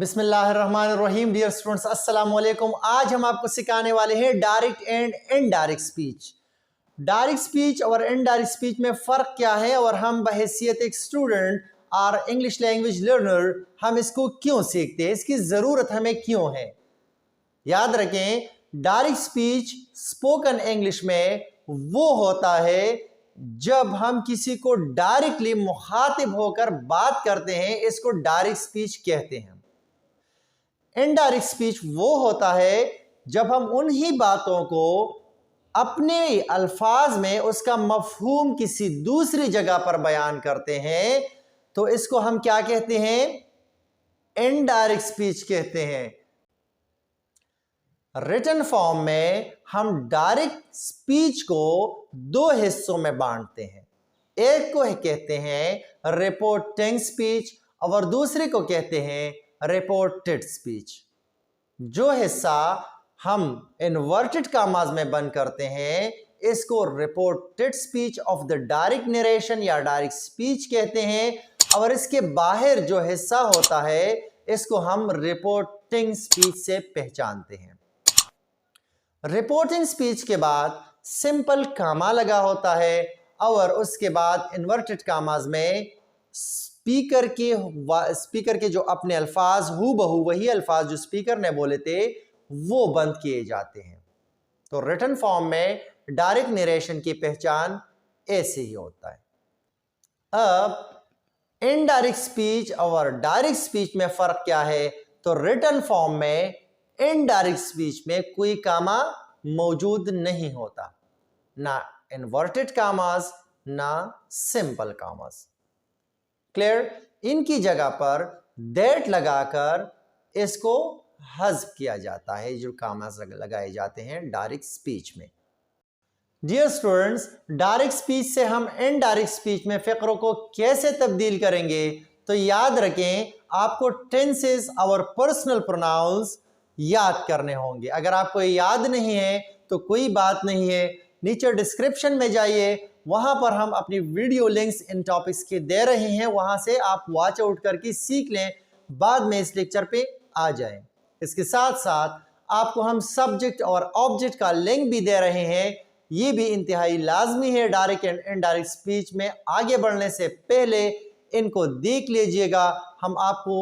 बिस्मिल्लाहिर्रहमानिर्रहीम। Dear students, अस्सलाम वालेकुम। आज हम आपको सिखाने वाले हैं direct and indirect speech. Direct speech और इनडायरेक्ट स्पीच में फ़र्क क्या है और हम बहैसियत एक स्टूडेंट और इंग्लिश लैंग्वेज लर्नर हम इसको क्यों सीखते हैं, इसकी ज़रूरत हमें क्यों है। याद रखें, डायरेक्ट स्पीच स्पोकन इंग्लिश में वो होता है जब हम किसी को डायरेक्टली मुखातिब होकर बात करते हैं, इसको डायरेक्ट स्पीच कहते हैं। इनडायरेक्ट स्पीच वो होता है जब हम उन्हीं बातों को अपने अल्फाज में उसका मफहूम किसी दूसरी जगह पर बयान करते हैं, तो इसको हम क्या कहते हैं? इनडायरेक्ट स्पीच कहते हैं। रिटन फॉर्म में हम डायरेक्ट स्पीच को दो हिस्सों में बांटते हैं। एक को कहते हैं रिपोर्टिंग स्पीच और दूसरे को कहते हैं रिपोर्टेड स्पीच। जो हिस्सा हम इन्वर्टेड कामाज में बंद करते हैं, इसको reported speech of the direct narration या डायरेक्ट स्पीच कहते हैं, और इसके बाहर जो हिस्सा होता है, इसको हम रिपोर्टिंग स्पीच से पहचानते हैं। रिपोर्टिंग स्पीच के बाद सिंपल कामा लगा होता है और उसके बाद इन्वर्टेड कामाज में स्पीकर के जो अपने अल्फाज हू बहू वही अल्फाज जो स्पीकर ने बोले थे वो बंद किए जाते हैं। तो रिटन फॉर्म में डायरेक्ट नरेशन की पहचान ऐसे ही होता है। अब इनडायरेक्ट स्पीच और डायरेक्ट स्पीच में फर्क क्या है? तो रिटन फॉर्म में इनडायरेक्ट स्पीच में कोई कामा मौजूद नहीं होता, ना इन्वर्टेड कामाज ना सिंपल कामाज। क्लियर? इनकी जगह पर दैट लगाकर इसको हज़्फ किया जाता है, जो कामाज लगाए जाते हैं डायरेक्ट स्पीच में। डियर स्टूडेंट्स, डायरेक्ट स्पीच से हम इनडायरेक्ट स्पीच में फ़िक्रों को कैसे तब्दील करेंगे? तो याद रखें, आपको टेंसेस और पर्सनल प्रोनाउंस याद करने होंगे। अगर आपको याद नहीं है तो कोई बात नहीं है, नीचे डिस्क्रिप्शन में जाइए, वहां पर हम अपनी वीडियो लिंक्स इन टॉपिक्स के दे रहे हैं, वहां से आप वॉच आउट करके सीख लें, बाद में इस लेक्चर पे आ जाएं। इसके साथ साथ आपको हम सब्जेक्ट और ऑब्जेक्ट का लिंक भी दे रहे हैं, ये भी इंतहाई लाजमी है। डायरेक्ट एंड इनडायरेक्ट स्पीच में आगे बढ़ने से पहले इनको देख लीजिएगा। हम आपको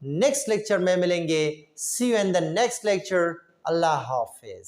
नेक्स्ट लेक्चर में मिलेंगे। See you in the next lecture. अल्लाह हाफिज।